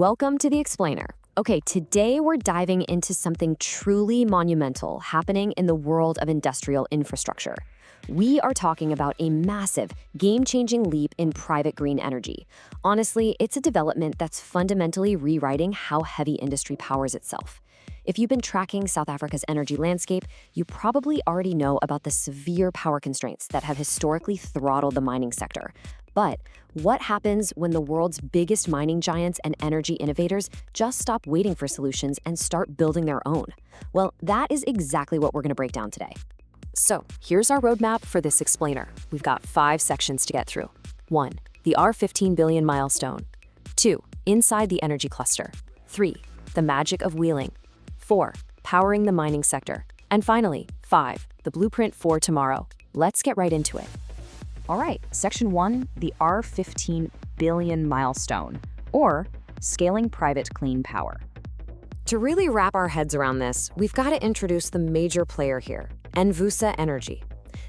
Welcome to The Explainer. Okay, today we're diving into something truly monumental happening in the world of industrial infrastructure. We are talking about a massive, game-changing leap in private green energy. Honestly, it's a development that's fundamentally rewriting how heavy industry powers itself. If you've been tracking South Africa's energy landscape, you probably already know about the severe power constraints that have historically throttled the mining sector. But what happens when the world's biggest mining giants and energy innovators just stop waiting for solutions and start building their own? Well, that is exactly what we're going to break down today. So here's our roadmap for this explainer. We've got 5 sections to get through. 1. The R15 billion milestone. 2. Inside the energy cluster. 3. The magic of wheeling. 4. Powering the mining sector. And finally, 5. The blueprint for tomorrow. Let's get right into it. All right, Section 1, the R15 billion milestone, or scaling private clean power. To really wrap our heads around this, we've got to introduce the major player here, Envusa Energy.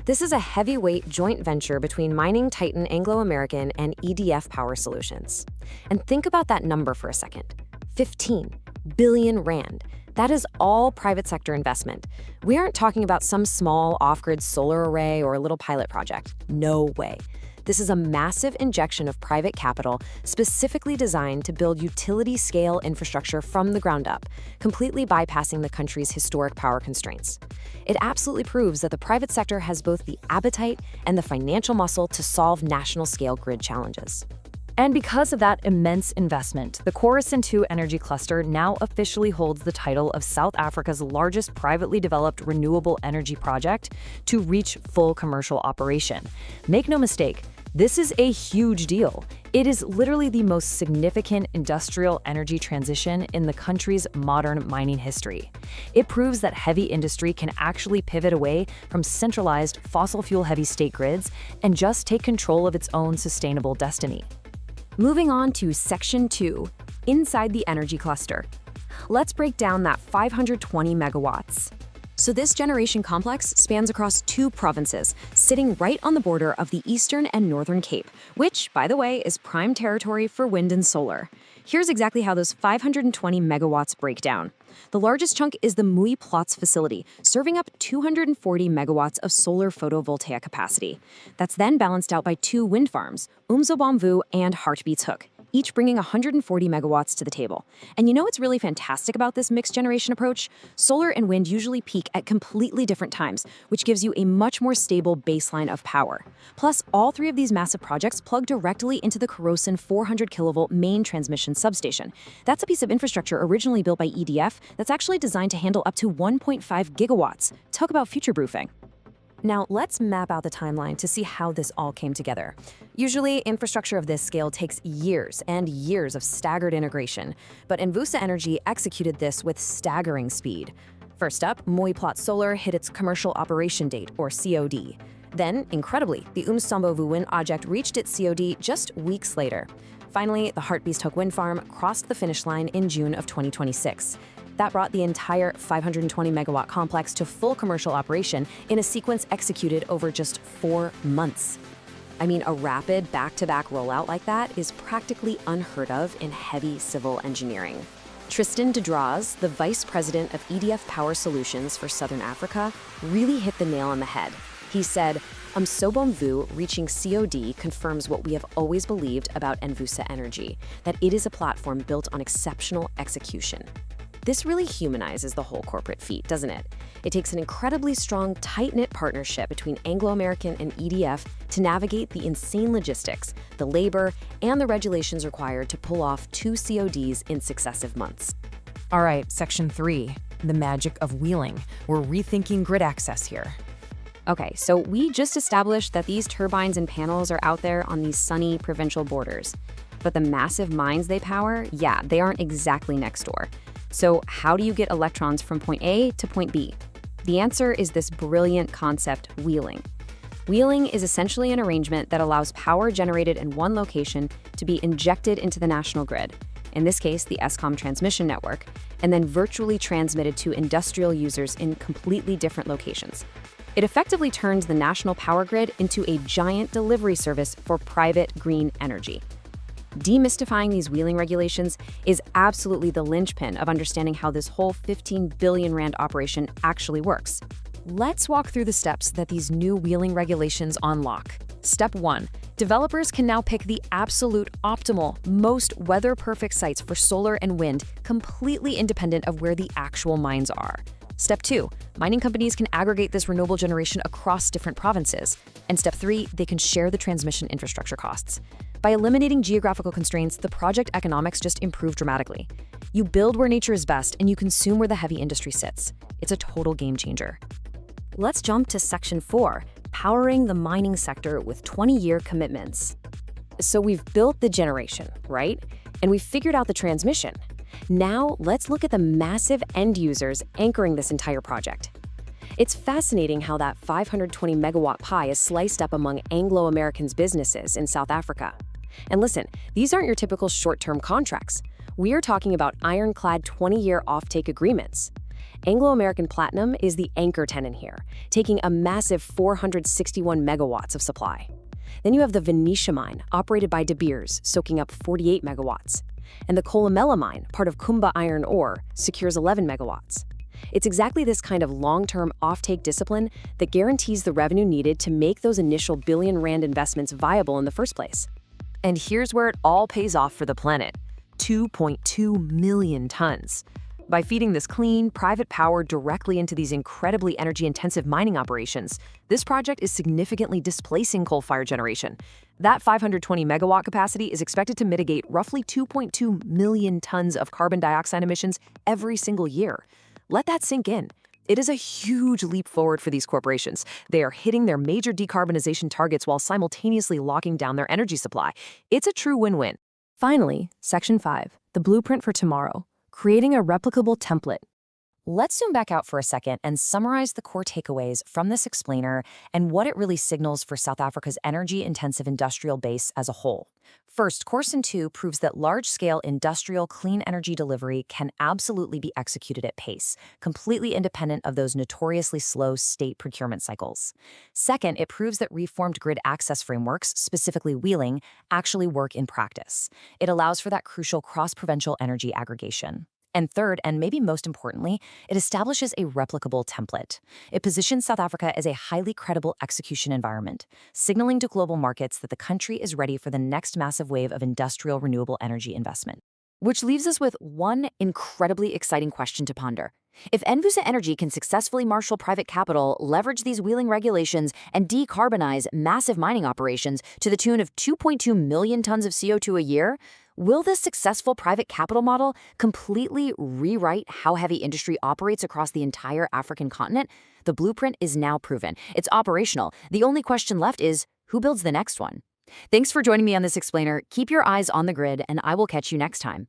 This is a heavyweight joint venture between mining titan Anglo American and EDF Power Solutions. And think about that number for a second. 15 billion rand. That is all private sector investment. We aren't talking about some small off-grid solar array or a little pilot project. No way. This is a massive injection of private capital specifically designed to build utility-scale infrastructure from the ground up, completely bypassing the country's historic power constraints. It absolutely proves that the private sector has both the appetite and the financial muscle to solve national-scale grid challenges. And because of that immense investment, the Koruson 2 energy cluster now officially holds the title of South Africa's largest privately developed renewable energy project to reach full commercial operation. Make no mistake, this is a huge deal. It is literally the most significant industrial energy transition in the country's modern mining history. It proves that heavy industry can actually pivot away from centralized fossil fuel-heavy state grids and just take control of its own sustainable destiny. Moving on to Section 2, inside the energy cluster. Let's break down that 520 megawatts. So this generation complex spans across 2 provinces, sitting right on the border of the Eastern and Northern Cape, which, by the way, is prime territory for wind and solar. Here's exactly how those 520 megawatts break down. The largest chunk is the Mooi Plaats facility, serving up 240 megawatts of solar photovoltaic capacity. That's then balanced out by 2 wind farms, Umsobomvu and Hartebeesthoek, each bringing 140 megawatts to the table. And you know what's really fantastic about this mixed generation approach? Solar and wind usually peak at completely different times, which gives you a much more stable baseline of power. Plus, all 3 of these massive projects plug directly into the Koruson 400 kilovolt main transmission substation. That's a piece of infrastructure originally built by EDF that's actually designed to handle up to 1.5 gigawatts. Talk about future-proofing. Now, let's map out the timeline to see how this all came together. Usually, infrastructure of this scale takes years and years of staggered integration, but Envusa Energy executed this with staggering speed. First up, Mooi Plaats Solar hit its commercial operation date, or COD. Then, incredibly, the Umsobomvu Wind project reached its COD just weeks later. Finally, the Hartebeesthoek Wind Farm crossed the finish line in June of 2026. That brought the entire 520-megawatt complex to full commercial operation in a sequence executed over just 4 months. I mean, a rapid back-to-back rollout like that is practically unheard of in heavy civil engineering. Tristan de Draz, the vice president of EDF Power Solutions for Southern Africa, really hit the nail on the head. He said, Umsobomvu reaching COD confirms what we have always believed about Envusa Energy, that it is a platform built on exceptional execution. This really humanizes the whole corporate feat, doesn't it? It takes an incredibly strong, tight-knit partnership between Anglo American and EDF to navigate the insane logistics, the labor, and the regulations required to pull off 2 CODs in successive months. All right, Section 3, the magic of wheeling. We're rethinking grid access here. Okay, so we just established that these turbines and panels are out there on these sunny provincial borders. But the massive mines they power, yeah, they aren't exactly next door. So how do you get electrons from point A to point B? The answer is this brilliant concept, wheeling. Wheeling is essentially an arrangement that allows power generated in one location to be injected into the national grid, in this case the Eskom transmission network, and then virtually transmitted to industrial users in completely different locations. It effectively turns the national power grid into a giant delivery service for private green energy. Demystifying these wheeling regulations is absolutely the linchpin of understanding how this whole 15 billion rand operation actually works. Let's walk through the steps that these new wheeling regulations unlock. Step 1. Developers can now pick the absolute optimal, most weather-perfect sites for solar and wind, completely independent of where the actual mines are. Step 2. Mining companies can aggregate this renewable generation across different provinces. And Step 3. They can share the transmission infrastructure costs. By eliminating geographical constraints, the project economics just improve dramatically. You build where nature is best, and you consume where the heavy industry sits. It's a total game changer. Let's jump to Section 4, powering the mining sector with 20-year commitments. So we've built the generation, right? And we've figured out the transmission. Now, let's look at the massive end users anchoring this entire project. It's fascinating how that 520 megawatt pie is sliced up among Anglo American's businesses in South Africa. And listen, these aren't your typical short-term contracts. We are talking about ironclad 20-year offtake agreements. Anglo American Platinum is the anchor tenant here, taking a massive 461 megawatts of supply. Then you have the Venetia mine, operated by De Beers, soaking up 48 megawatts. And the Kolomela mine, part of Kumba Iron Ore, secures 11 megawatts. It's exactly this kind of long-term offtake discipline that guarantees the revenue needed to make those initial billion rand investments viable in the first place. And here's where it all pays off for the planet: 2.2 million tons. By feeding this clean, private power directly into these incredibly energy-intensive mining operations, this project is significantly displacing coal-fired generation. That 520 megawatt capacity is expected to mitigate roughly 2.2 million tons of carbon dioxide emissions every single year. Let that sink in. It is a huge leap forward for these corporations. They are hitting their major decarbonization targets while simultaneously locking down their energy supply. It's a true win-win. Finally, Section 5, the blueprint for tomorrow. Creating a replicable template. Let's zoom back out for a second and summarize the core takeaways from this explainer and what it really signals for South Africa's energy-intensive industrial base as a whole. First, Koruson 2 proves that large-scale industrial clean energy delivery can absolutely be executed at pace, completely independent of those notoriously slow state procurement cycles. Second, it proves that reformed grid access frameworks, specifically wheeling, actually work in practice. It allows for that crucial cross-provincial energy aggregation. And third, and maybe most importantly, it establishes a replicable template. It positions South Africa as a highly credible execution environment, signaling to global markets that the country is ready for the next massive wave of industrial renewable energy investment. Which leaves us with one incredibly exciting question to ponder. If Envusa Energy can successfully marshal private capital, leverage these wheeling regulations, and decarbonize massive mining operations to the tune of 2.2 million tons of CO2 a year, will this successful private capital model completely rewrite how heavy industry operates across the entire African continent? The blueprint is now proven. It's operational. The only question left is, who builds the next one? Thanks for joining me on this explainer. Keep your eyes on the grid, and I will catch you next time.